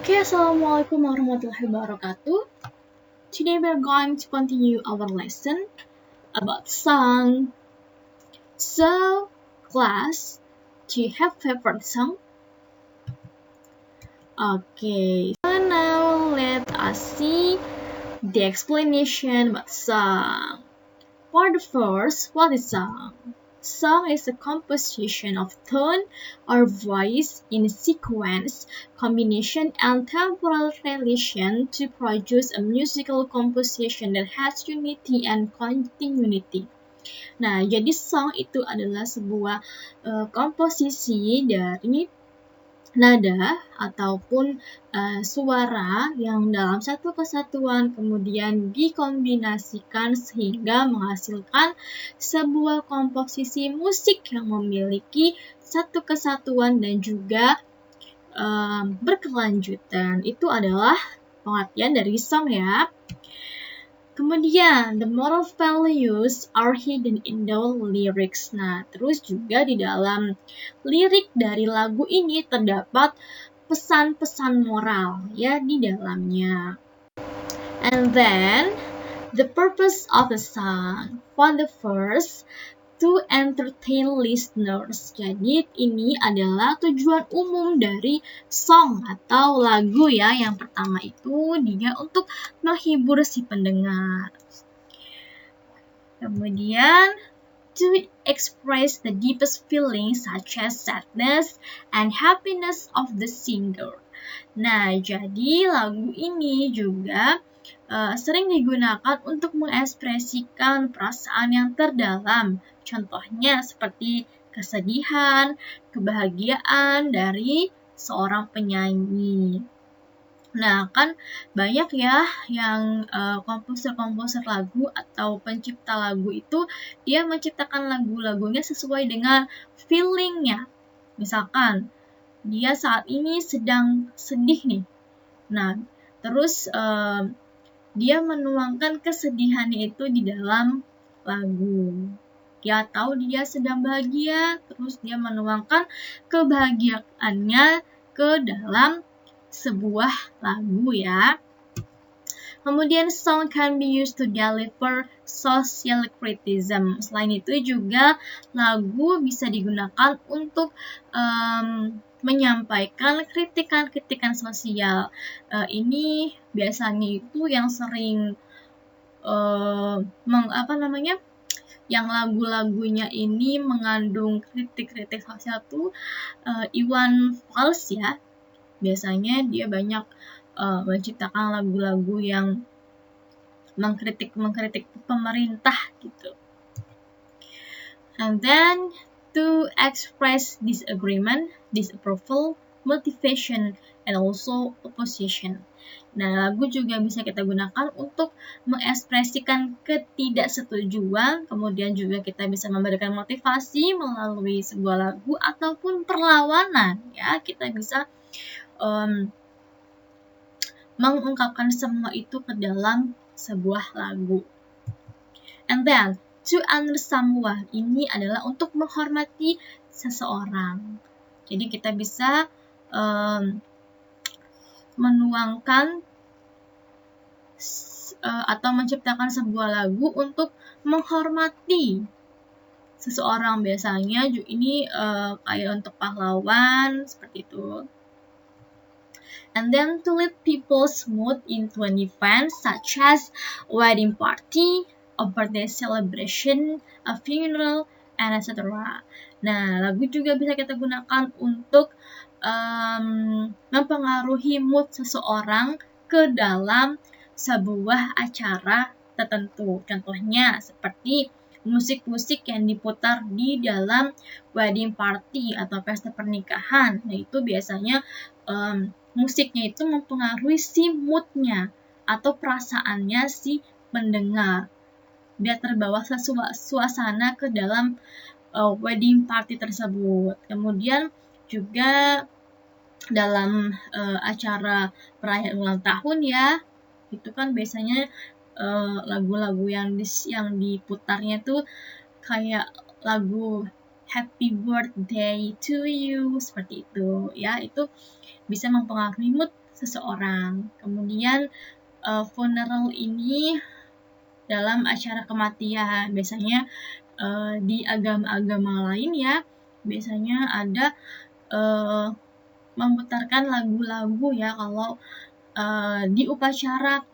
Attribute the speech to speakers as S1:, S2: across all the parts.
S1: Okay, Assalamualaikum warahmatullahi wabarakatuh. Today we're going to continue our lesson about song. So, class, do you have favorite song? Okay, so now let us see the explanation about song. For the first, what is song? Song is a composition of tone or voice in sequence, combination, and temporal relation to produce a musical composition that has unity and continuity. Nah, jadi song itu adalah sebuah komposisi dari nada ataupun suara yang dalam satu kesatuan kemudian dikombinasikan sehingga menghasilkan sebuah komposisi musik yang memiliki satu kesatuan dan juga berkelanjutan. Itu adalah pengertian dari song ya. Kemudian, the moral values are hidden in the lyrics. Nah, terus juga di dalam lirik dari lagu ini terdapat pesan-pesan moral ya di dalamnya. And then, the purpose of the song. For the first, to entertain listeners. Jadi ini adalah tujuan umum dari song atau lagu ya. Yang pertama itu dia untuk menghibur si pendengar. Kemudian to express the deepest feelings such as sadness and happiness of the singer. Nah, jadi lagu ini juga sering digunakan untuk mengekspresikan perasaan yang terdalam. Contohnya seperti kesedihan, kebahagiaan dari seorang penyanyi. Nah, kan banyak ya yang komposer-komposer lagu atau pencipta lagu itu dia menciptakan lagu-lagunya sesuai dengan feelingnya. Misalkan dia saat ini sedang sedih nih. Nah, terus dia menuangkan kesedihannya itu di dalam lagu. Ya, tahu dia sedang bahagia, terus dia menuangkan kebahagiaannya ke dalam sebuah lagu ya. Kemudian song can be used to deliver social criticism. Selain itu juga lagu bisa digunakan untuk menyampaikan kritikan-kritikan sosial. Ini biasanya itu yang sering yang lagu-lagunya ini mengandung kritik-kritik sosial tuh Iwan Fals ya. Biasanya dia banyak menciptakan lagu-lagu yang mengkritik pemerintah gitu. And then to express disagreement, disapproval, motivation, and also opposition. Nah, lagu juga bisa kita gunakan untuk mengekspresikan ketidaksetujuan, kemudian juga kita bisa memberikan motivasi melalui sebuah lagu ataupun perlawanan ya. Kita bisa mengungkapkan semua itu ke dalam sebuah lagu. And then, to honor someone, ini adalah untuk menghormati seseorang. Jadi kita bisa menuangkan atau menciptakan sebuah lagu untuk menghormati seseorang. Biasanya ini kayak untuk pahlawan, seperti itu. And then to lift people's mood into an event such as a wedding party, a birthday celebration, a funeral, and etc. Nah, lagu juga bisa kita gunakan untuk mempengaruhi mood seseorang ke dalam sebuah acara tertentu. Contohnya seperti musik-musik yang diputar di dalam wedding party atau pesta pernikahan. Nah, itu biasanya musiknya itu mempengaruhi si moodnya atau perasaannya si pendengar. Dia terbawa suasana ke dalam wedding party tersebut. Kemudian juga dalam acara perayaan ulang tahun ya, itu kan biasanya lagu-lagu yang diputarnya tuh kayak lagu Happy Birthday to You seperti itu ya. Itu bisa mempengaruhi mood seseorang. Kemudian funeral ini dalam acara kematian. Biasanya di agama-agama lain ya, biasanya ada memutarkan lagu-lagu ya kalau di upacara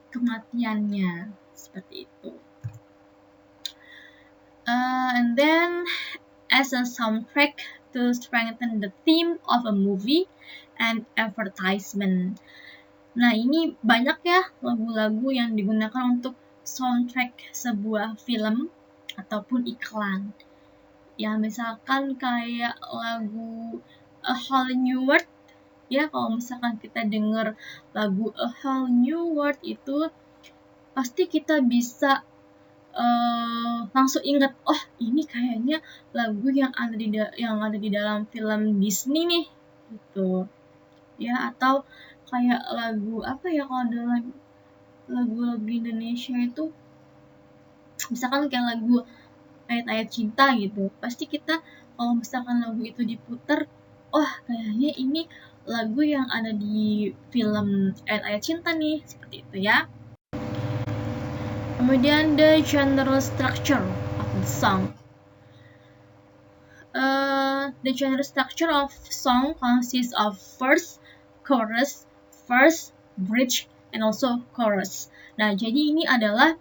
S1: kematiannya, seperti itu. And then as a soundtrack to strengthen the theme of a movie and advertisement. Nah, ini banyak ya lagu-lagu yang digunakan untuk soundtrack sebuah film ataupun iklan. Ya, misalkan kayak lagu A Whole New World. Ya, kalau misalkan kita dengar lagu A Whole New World itu, pasti kita bisa langsung ingat, oh ini kayaknya lagu yang ada di dalam film Disney nih, gitu. Ya, atau kayak lagu apa ya, kalau ada lagu-lagu Indonesia itu misalkan kayak lagu ayat-ayat cinta gitu, pasti kita kalau misalkan lagu itu diputar, oh kayaknya ini lagu yang ada di film ayat-ayat cinta nih, seperti itu ya. Kemudian the general structure of the song. The general structure of song consists of verse, chorus, bridge, and also chorus. Nah, jadi ini adalah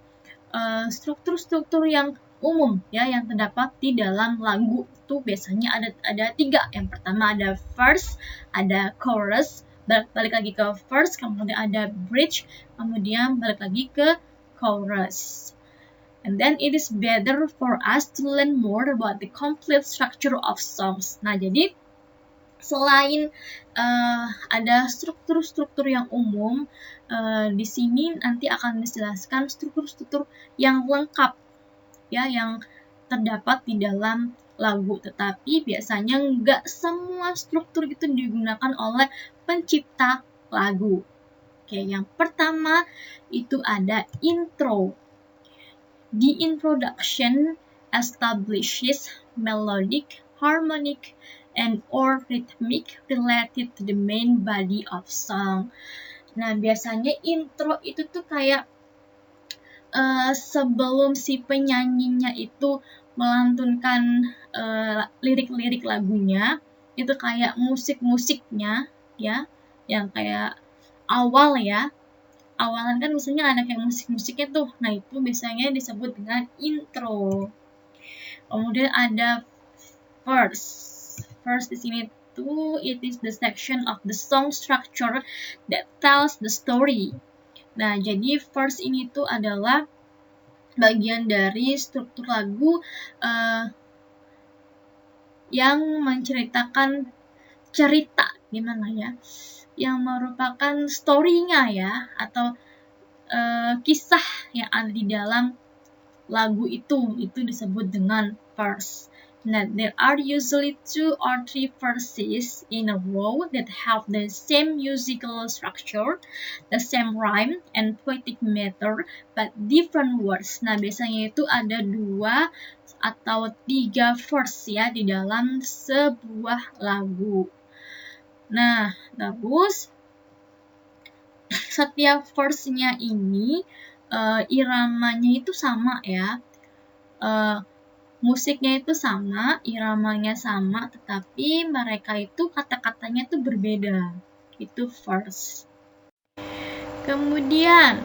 S1: struktur-struktur yang umum ya yang terdapat di dalam lagu. Itu biasanya ada 3. Yang pertama ada verse, ada chorus, balik lagi ke verse, kemudian ada bridge, kemudian balik lagi ke chorus. And then it is better for us to learn more about the complete structure of songs. Nah, jadi selain ada struktur-struktur yang umum, di sini nanti akan dijelaskan struktur-struktur yang lengkap ya yang terdapat di dalam lagu. Tetapi biasanya nggak semua struktur itu digunakan oleh pencipta lagu. Oke, yang pertama itu ada intro. The introduction establishes melodic, harmonic, and or rhythmic related to the main body of song. Nah, biasanya intro itu tuh kayak sebelum si penyanyinya itu melantunkan lirik-lirik lagunya, itu kayak musik-musiknya ya, yang kayak awal ya. Awalan kan misalnya ada kayak musik-musiknya tuh. Nah, itu biasanya disebut dengan intro. Kemudian ada verse. Verse di sini tuh it is the section of the song structure that tells the story. Nah, jadi verse ini tuh adalah bagian dari struktur lagu yang menceritakan cerita gimana ya, yang merupakan story-nya ya, atau kisah yang ada di dalam lagu itu disebut dengan verse. Nah, there are usually 2 or 3 verses in a row that have the same musical structure, the same rhyme and poetic matter, but different words. Nah, biasanya itu ada 2 atau 3 verse ya di dalam sebuah lagu. Nah, terus setiap verse-nya ini iramanya itu sama ya. Musiknya itu sama, iramanya sama, tetapi mereka itu kata-katanya itu berbeda. Itu verse. Kemudian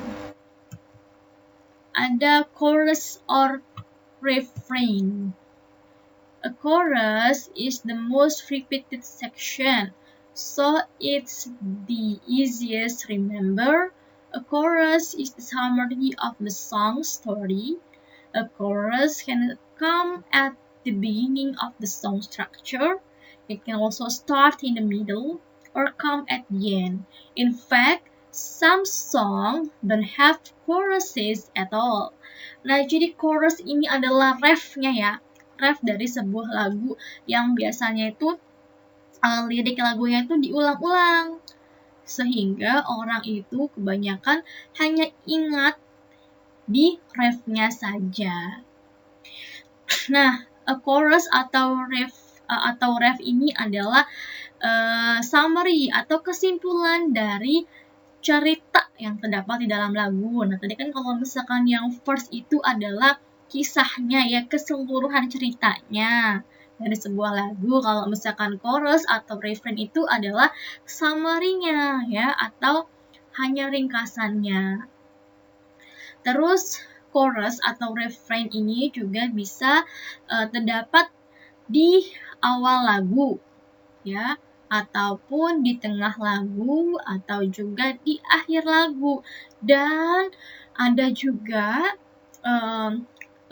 S1: ada chorus or refrain. A chorus is the most repeated section, so it's the easiest to remember. A chorus is the summary of the song story. A chorus can come at the beginning of the song structure. It can also start in the middle or come at the end. In fact, some songs don't have choruses at all. Nah, jadi chorus ini adalah refnya ya. Ref dari sebuah lagu yang biasanya itu lirik lagunya itu diulang-ulang. Sehingga orang itu kebanyakan hanya ingat di refnya saja. Nah, a chorus atau ref ini adalah summary atau kesimpulan dari cerita yang terdapat di dalam lagu. Nah, tadi kan kalau misalkan yang first itu adalah kisahnya ya, keseluruhan ceritanya dari sebuah lagu. Kalau misalkan chorus atau refrain itu adalah summary-nya ya, atau hanya ringkasannya. Terus chorus atau refrain ini juga bisa terdapat di awal lagu ya, ataupun di tengah lagu, atau juga di akhir lagu. Dan ada juga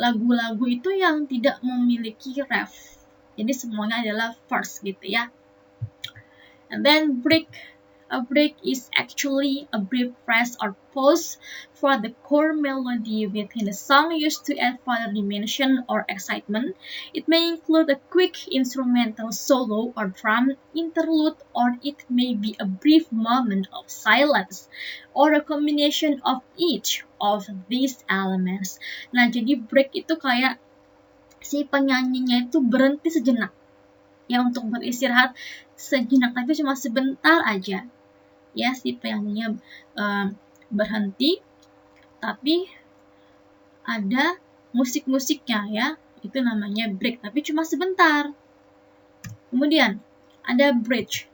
S1: lagu-lagu itu yang tidak memiliki ref. Jadi semuanya adalah verse gitu ya. And then a break is actually a brief phrase or pause for the core melody within the song used to add further dimension or excitement. It may include a quick instrumental solo or drum interlude, or it may be a brief moment of silence, or a combination of each of these elements. Nah, jadi break itu kayak si penyanyinya itu berhenti sejenak ya, untuk beristirahat sejenak, tapi cuma sebentar aja. Ya, si penyanyinya berhenti, tapi ada musik-musiknya ya, itu namanya break, tapi cuma sebentar. Kemudian ada bridge.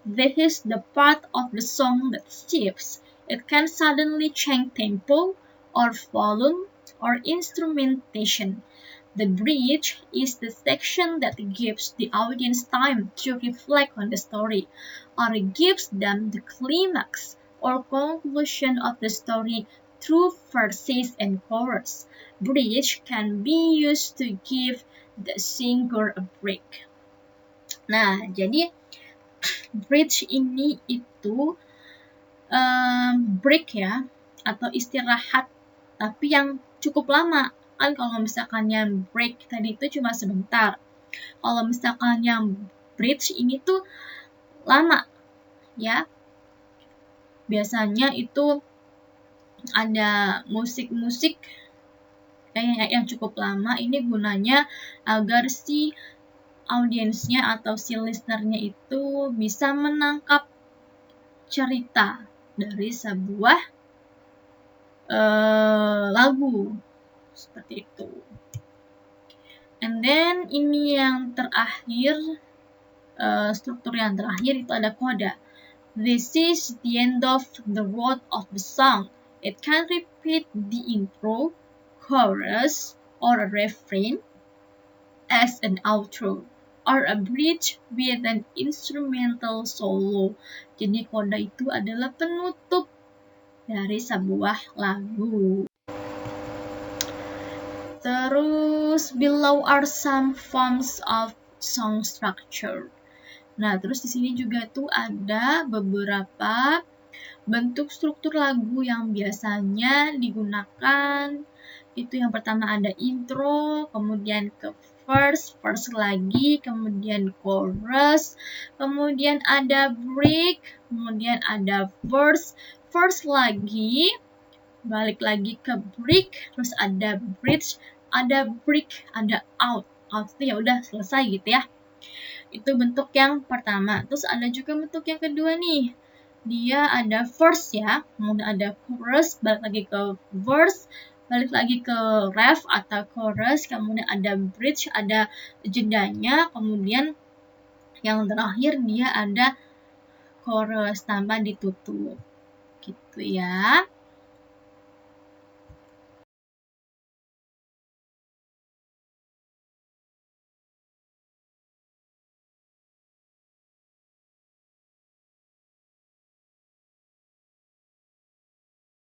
S1: This is the part of the song that shifts. It can suddenly change tempo or volume or instrumentation. The bridge is the section that gives the audience time to reflect on the story, or gives them the climax or conclusion of the story through verses and chorus. Bridge can be used to give the singer a break. Nah, jadi bridge ini itu break ya, atau istirahat, tapi yang cukup lama. Kan kalau misalkan yang break tadi itu cuma sebentar. Kalau misalkan yang bridge ini tuh lama ya. Biasanya itu ada musik-musik yang cukup lama. Ini gunanya agar si audiensnya atau si listenernya itu bisa menangkap cerita dari sebuah lagu. Seperti itu. And then ini yang terakhir, struktur yang terakhir itu ada coda. This is the end of the word of the song. It can repeat the intro, chorus, or a refrain as an outro, or a bridge with an instrumental solo. Jadi coda itu adalah penutup dari sebuah lagu. Terus below are some forms of song structure. Nah, terus di sini juga tuh ada beberapa bentuk struktur lagu yang biasanya digunakan. Itu yang pertama ada intro, kemudian ke verse lagi, kemudian chorus, kemudian ada break, kemudian ada verse lagi, balik lagi ke break, terus ada bridge, ada break, ada out itu ya udah selesai gitu ya. Itu bentuk yang pertama. Terus ada juga bentuk yang kedua nih, dia ada verse ya, kemudian ada chorus, balik lagi ke verse, balik lagi ke ref atau chorus, kemudian ada bridge, ada jedanya, kemudian yang terakhir dia ada chorus tanpa ditutup gitu ya.